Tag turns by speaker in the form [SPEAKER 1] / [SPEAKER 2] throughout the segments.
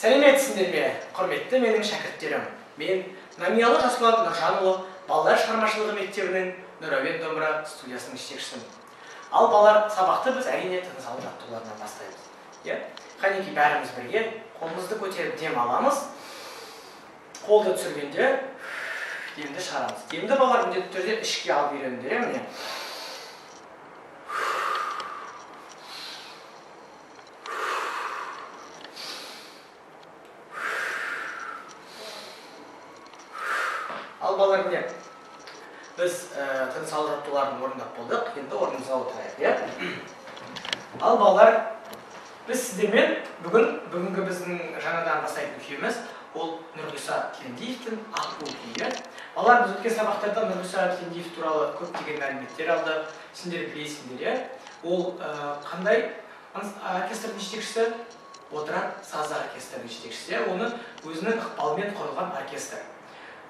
[SPEAKER 1] Сәлеметсіңдер ме, құрметті менің шәкірттерім. Мен Намиялы Жасұлан Нұржанұлы балалар шығармашылығы мектебінің Нұрәуен домбыра студиясының жетекшісімін. Ал балалар, сабақты біз әрине тыныс алу жаттығуларынан бастаймыз. Қанекей бәріміз бірге қолымызды көтеріп дем аламыз. Қолды түсіргенде демді шығарамыз. Демді балалар міндетті түрде ішке алып үйреніңдер, міне. Ал балалар, міне, біз тыныс алу жаттығуларын орындап болдық, енді орнымызға отырайық. Ал балалар, біз сіздермен бүгінгі біздің жаңадан бастайтын күйіміз ол Нұрғиса Кендиевтің «Аққу» күйі. Балалар, біз өткен сабақтарда Нұрғиса Кендиев туралы көптеген мәліметтер алды. Сендер білесіңдер, ол қандай оркестрдің жетекшісі? Отырар сазы оркестрдің жетекшісі. Оны өзінің ықпалымен құрылған оркестр.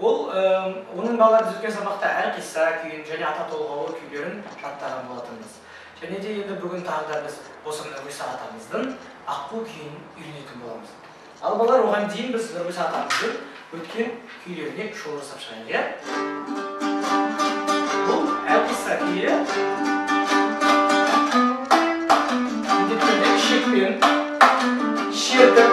[SPEAKER 1] Оның балалар біз өткен сабақта әрқисса күйін және ата толғаулы күйлерін жаттаған болатынбыз. Және де енді бүгін тағы да біз осы Нұрғиса атамыздың «Аққу» күйін үйренетін боламыз. Ал балалар, оған дейін біз Нұрғиса атамыздың өткен күйлеріне шолу жасап шығайық. Бұл әрқисса күйі міндетті шекпен, шертіп,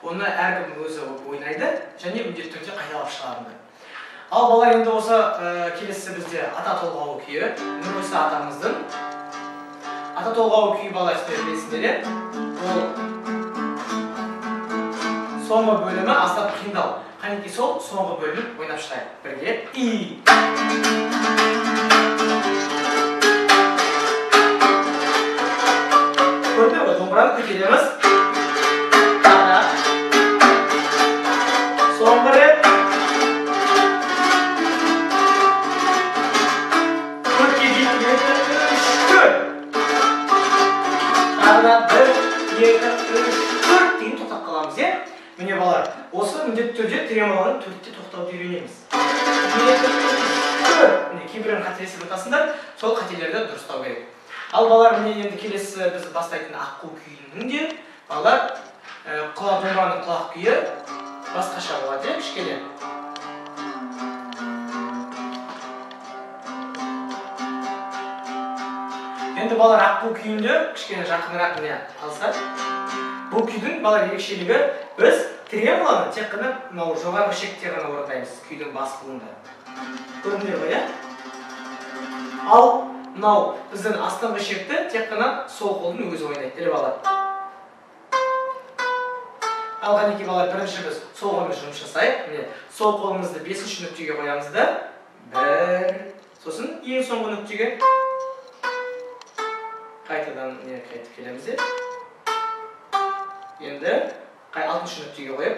[SPEAKER 1] оны әркім өзі ойнайды және міндетті түрде қайталап шығарады. Ал балалар, енді осы келесі бізде ата толғауы күйі, Нұрғиса атамыздың ата толғауы күйі балалар білесіңдер. Ол соңғы бөлімі аздап қиындау. Қанекей сол соңғы бөлімін ойнап шығайық. Бірге И. Көрді ғой, домбыраны көтереміз. Соңғы рет. Көртке дейін 2, 3, 4. Арна 1, 2, 3, 4 дейін тоқтап қаламыз, е? Міне балалар, осы міндетті түрде тремоланы 4-те тоқтауды үйренеміз. 2, 3, 4. Міне кейбірін қателесіп жатасыңдар, сол қателерді дұрыстау керек. Ал балалар, міне енді келесі біз бастайтын «Аққу» күйінің де балалар, домбыраның құлақ күйі басқаша болады, кішкене. Енді балалар, «Аққу» күйінде кішкене жақынырақ міне алса. Бұл күйдің балалар ерекшелігі, біз тремоланы тек қана жоғарғы шекте ғана орындаймыз күйдің бас буынында. Көрдіңдер ғой, е? Ал мынау біздің астыңғы шекті тек қана сол қолдың өзі ойнайды, елі балалар. Ал қанекей балалар, бірінші біз сол қолмен жұмыс жасайық. Сол қолымызды 5-ші нүктеге қоямыз да. 1. Сосын ең соңғы нүктеге қайтадан қайтып келеміз де. Енді 6-ші нүктеге қойып.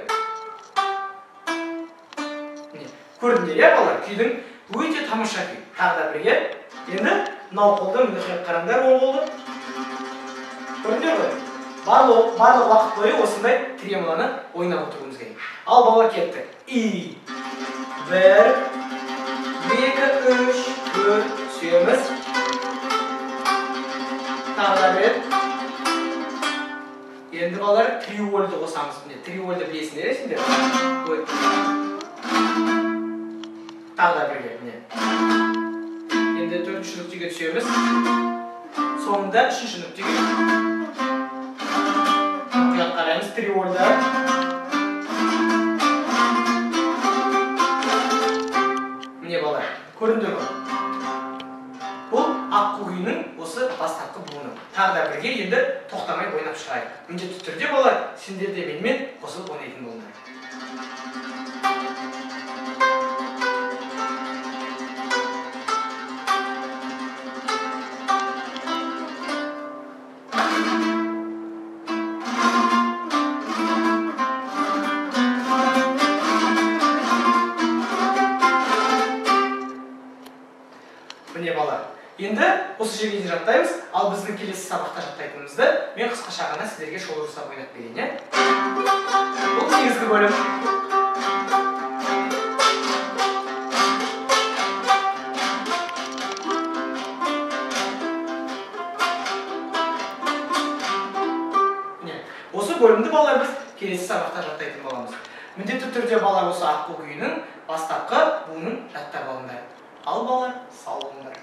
[SPEAKER 1] Көрдіңдер, е балалар, күйдің өте тамаша күй. Тағы да бірге. Енді мынау қолды мүлдем қараңдар, оң қолды. Көрдіңдер ғой? Барлық уақыт бойы осындай тремоланы ойнап отыруымыз керек. Ал балалар, кеттік. И. 1, 2, 3, 4, сүйеміз. Тағы да бір. Енді балалар, триольді қосамыз. Триольді білесіңдер, сендер? Тағы да бірге. Енді 4-ші нүктеге түсеміз. Соңында 3-ші нүктеге қараймыз, триольді. Міне балалар, көрдіңдер ғой? Бұл «Аққу» күйінің осы бастапқы буыны. Тағы да бірге енді тоқтамай ойнап шығайық. Міндетті түрде балалар, сендер де менімен қосылып ойнайтын болыңдар. Міне балалар. Енді осы жерге дейін жаттаймыз, ал біздің келесі сабақта жаттайтынымызды мен қысқаша ғана сіздерге шолу жасап ойнап берейін, иә? Бұл негізгі бөлім. Міне, осы бөлімді балалар біз келесі сабақта жаттайтын боламыз. Міндетті түрде балалар осы аққу күйінің бастапқы буынын жаттап алыңдар. Ал балалар, сау болыңдар.